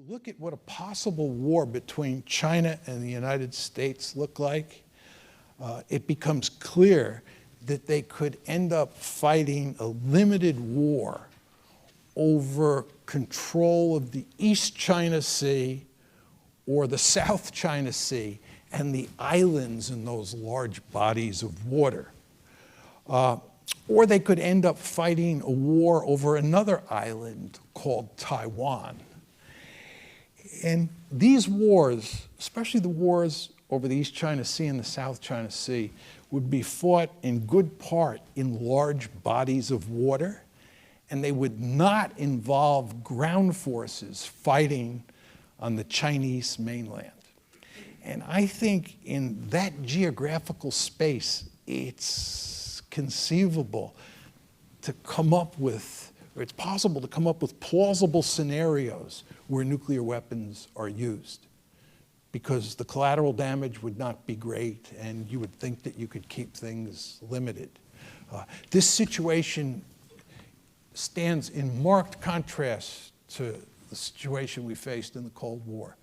look at what a possible war between China and the United States looked like, it becomes clear that they could end up fighting a limited war over control of the East China Sea or the South China Sea and the islands in those large bodies of water. Or they could end up fighting a war over another island called Taiwan. And these wars, especially the wars over the East China Sea and the South China Sea, would be fought in good part in large bodies of water, and they would not involve ground forces fighting on the Chinese mainland. And I think in that geographical space, it's conceivable to come up with, or it's possible to come up with plausible scenarios where nuclear weapons are used, because the collateral damage would not be great and you would think that you could keep things limited. This situation stands in marked contrast to the situation we faced in the Cold War.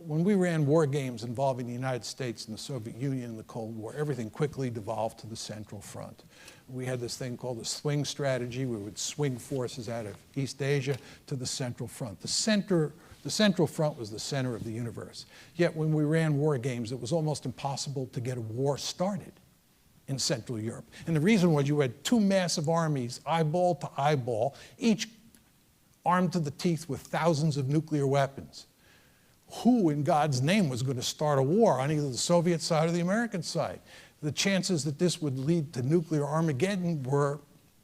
When we ran war games involving the United States and the Soviet Union in the Cold War, everything quickly devolved to the Central Front. We had this thing called the swing strategy. We would swing forces out of East Asia to the Central Front. The Central Front was the center of the universe. Yet when we ran war games, it was almost impossible to get a war started in Central Europe. And the reason was you had two massive armies, eyeball to eyeball, each armed to the teeth with thousands of nuclear weapons. Who in God's name was going to start a war on either the Soviet side or the American side? The chances that this would lead to nuclear Armageddon were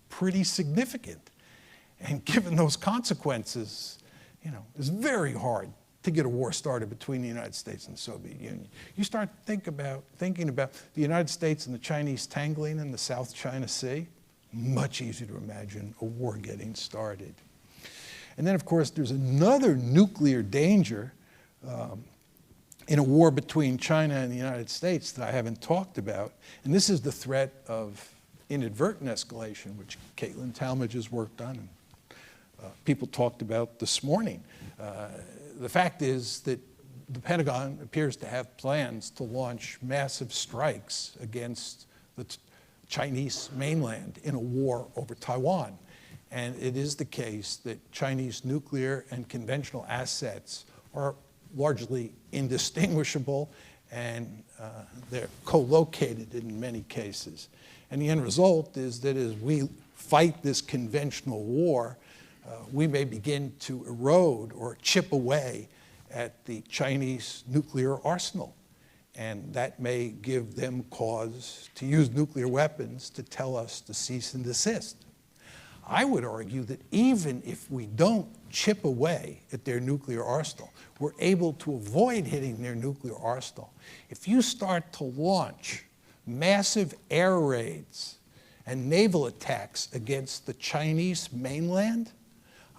pretty significant. And given those consequences, it's very hard to get a war started between the United States and the Soviet Union. You start thinking about the United States and the Chinese tangling in the South China Sea, much easier to imagine a war getting started. And then, of course, there's another nuclear danger in a war between China and the United States that I haven't talked about, and this is the threat of inadvertent escalation, which Caitlin Talmadge has worked on and people talked about this morning. The fact is that the Pentagon appears to have plans to launch massive strikes against the Chinese mainland in a war over Taiwan. And it is the case that Chinese nuclear and conventional assets are largely indistinguishable, and they're co-located in many cases. And the end result is that as we fight this conventional war, we may begin to erode or chip away at the Chinese nuclear arsenal. And that may give them cause to use nuclear weapons to tell us to cease and desist. I would argue that even if we don't chip away at their nuclear arsenal, we're able to avoid hitting their nuclear arsenal. If you start to launch massive air raids and naval attacks against the Chinese mainland,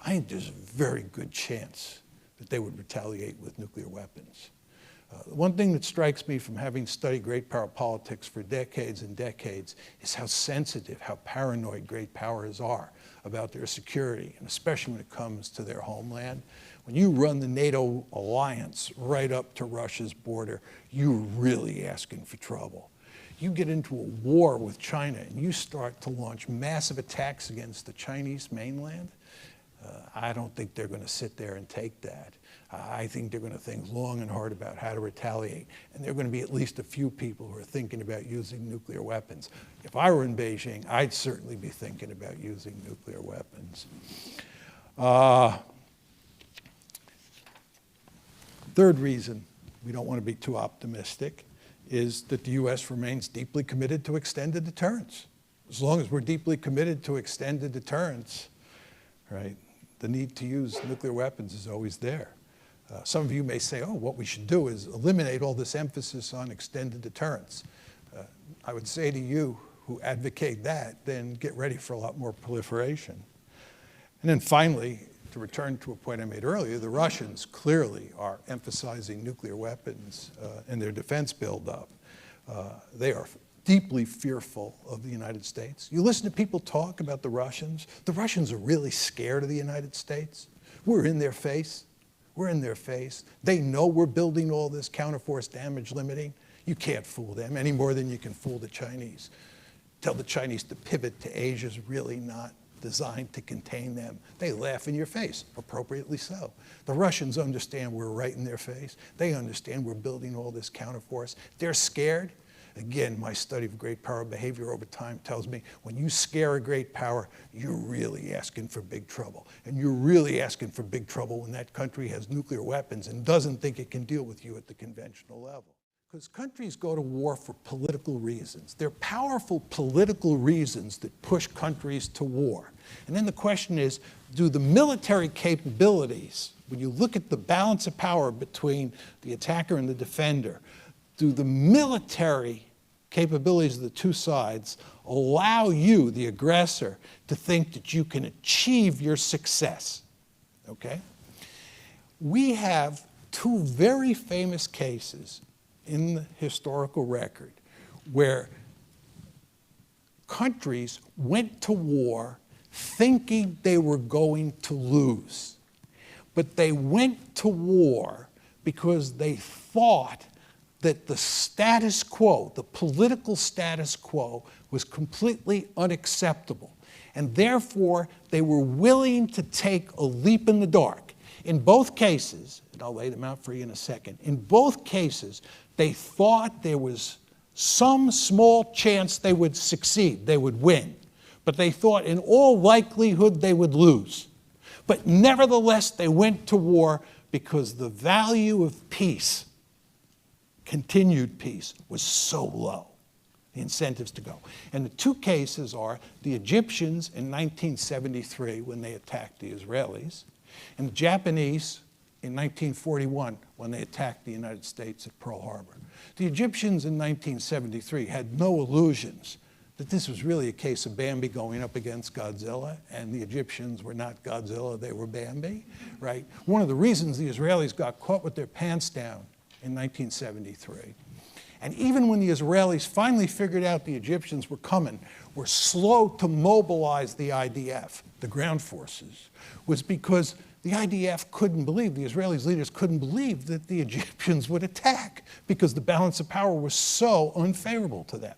I think there's a very good chance that they would retaliate with nuclear weapons. One thing that strikes me from having studied great power politics for decades and decades is how sensitive, how paranoid great powers are about their security, and especially when it comes to their homeland. When you run the NATO alliance right up to Russia's border, you're really asking for trouble. You get into a war with China and you start to launch massive attacks against the Chinese mainland, I don't think they're going to sit there and take that. I think they're going to think long and hard about how to retaliate. And there are going to be at least a few people who are thinking about using nuclear weapons. If I were in Beijing, I'd certainly be thinking about using nuclear weapons. Third reason we don't want to be too optimistic is that the U.S. remains deeply committed to extended deterrence. As long as we're deeply committed to extended deterrence, right, the need to use nuclear weapons is always there. Some of you may say, oh, what we should do is eliminate all this emphasis on extended deterrence. I would say to you who advocate that, then get ready for a lot more proliferation. And then finally, to return to a point I made earlier, the Russians clearly are emphasizing nuclear weapons in their defense buildup. They are deeply fearful of the United States. You listen to people talk about the Russians are really scared of the United States. We're in their face. We're in their face. They know we're building all this counterforce damage limiting. You can't fool them any more than you can fool the Chinese. Tell the Chinese to pivot to Asia is really not designed to contain them. They laugh in your face, appropriately so. The Russians understand we're right in their face. They understand we're building all this counterforce. They're scared. Again, my study of great power behavior over time tells me when you scare a great power, you're really asking for big trouble. And you're really asking for big trouble when that country has nuclear weapons and doesn't think it can deal with you at the conventional level. Because countries go to war for political reasons. They're powerful political reasons that push countries to war. And then the question is, do the military capabilities, when you look at the balance of power between the attacker and the defender, do the military capabilities of the two sides allow you, the aggressor, to think that you can achieve your success? Okay? We have two very famous cases in the historical record where countries went to war thinking they were going to lose. But they went to war because they thought that the status quo, the political status quo, was completely unacceptable. And therefore, they were willing to take a leap in the dark. In both cases, and I'll lay them out for you in a second, in both cases, they thought there was some small chance they would succeed, they would win. But they thought in all likelihood they would lose. But nevertheless, they went to war because the value of peace, continued peace, was so low, the incentives to go. And the two cases are the Egyptians in 1973 when they attacked the Israelis, and the Japanese in 1941 when they attacked the United States at Pearl Harbor. The Egyptians in 1973 had no illusions that this was really a case of Bambi going up against Godzilla, and the Egyptians were not Godzilla, they were Bambi, right? One of the reasons the Israelis got caught with their pants down in 1973, and even when the Israelis finally figured out the Egyptians were coming, were slow to mobilize the IDF, the ground forces, was because the IDF couldn't believe, the Israelis leaders couldn't believe that the Egyptians would attack because the balance of power was so unfavorable to them.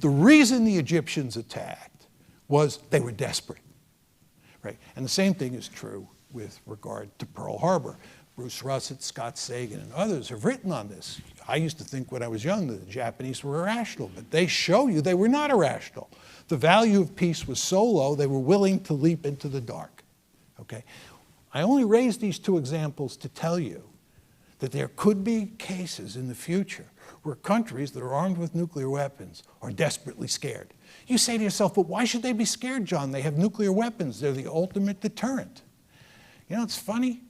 The reason the Egyptians attacked was they were desperate, right? And the same thing is true with regard to Pearl Harbor. Bruce Russett, Scott Sagan, and others have written on this. I used to think when I was young that the Japanese were irrational, but they show you they were not irrational. The value of peace was so low, they were willing to leap into the dark, okay? I only raise these two examples to tell you that there could be cases in the future where countries that are armed with nuclear weapons are desperately scared. You say to yourself, but why should they be scared, John? They have nuclear weapons. They're the ultimate deterrent. You know, it's funny.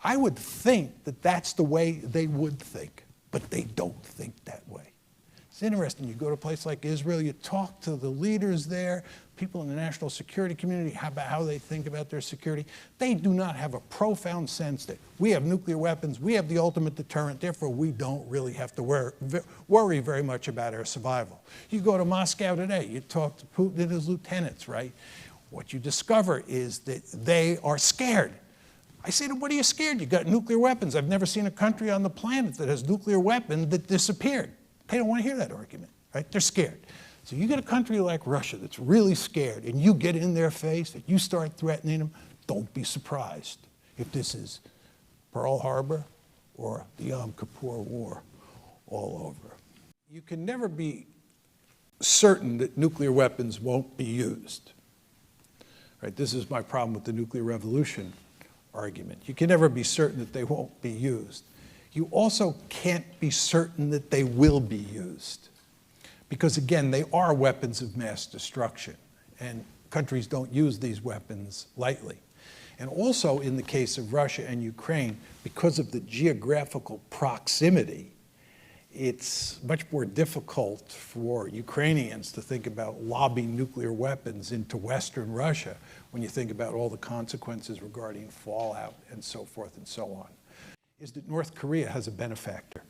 I would think that that's the way they would think, but they don't think that way. It's interesting. You go to a place like Israel, you talk to the leaders there, people in the national security community, about how they think about their security. They do not have a profound sense that we have nuclear weapons, we have the ultimate deterrent, therefore we don't really have to worry very much about our survival. You go to Moscow today, you talk to Putin and his lieutenants, right? What you discover is that they are scared. I say to them, what are you scared? You got nuclear weapons. I've never seen a country on the planet that has nuclear weapons that disappeared. They don't want to hear that argument, right? They're scared. So you get a country like Russia that's really scared, and you get in their face, and you start threatening them, don't be surprised if this is Pearl Harbor or the Yom Kippur War all over. You can never be certain that nuclear weapons won't be used, right? This is my problem with the nuclear revolution argument. You can never be certain that they won't be used. You also can't be certain that they will be used. Because again, they are weapons of mass destruction, and countries don't use these weapons lightly. And also in the case of Russia and Ukraine, because of the geographical proximity, it's much more difficult for Ukrainians to think about lobbing nuclear weapons into Western Russia when you think about all the consequences regarding fallout and so forth and so on. Is that North Korea has a benefactor.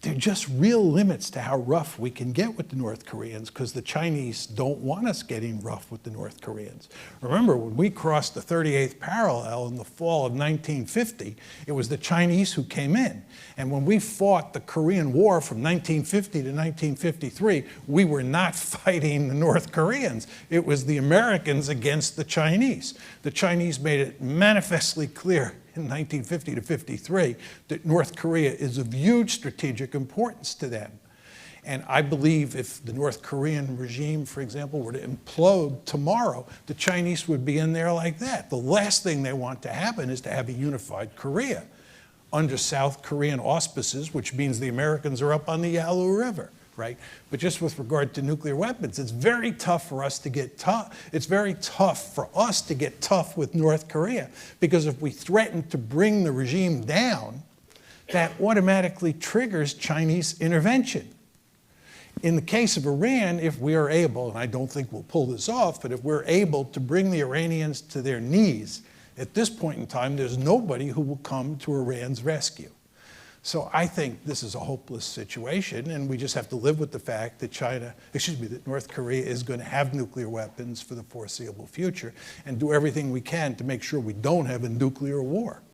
there are just real limits to how rough we can get with the North Koreans because the Chinese don't want us getting rough with the North Koreans. Remember, when we crossed the 38th parallel in the fall of 1950, it was the Chinese who came in. And when we fought the Korean War from 1950 to 1953, we were not fighting the North Koreans. It was the Americans against the Chinese. The Chinese made it manifestly clear in 1950 to 53 that North Korea is of huge strategic importance to them. And I believe if the North Korean regime, for example, were to implode tomorrow, the Chinese would be in there like that. The last thing they want to happen is to have a unified Korea under South Korean auspices, which means the Americans are up on the Yalu River, right? But just with regard to nuclear weapons, it's very tough for us to get tough. It's very tough for us to get tough with North Korea, because if we threaten to bring the regime down, that automatically triggers Chinese intervention. In the case of Iran, if we are able, and I don't think we'll pull this off, but if we're able to bring the Iranians to their knees, at this point in time, there's nobody who will come to Iran's rescue. So I think this is a hopeless situation, and we just have to live with the fact that that North Korea is going to have nuclear weapons for the foreseeable future, and do everything we can to make sure we don't have a nuclear war.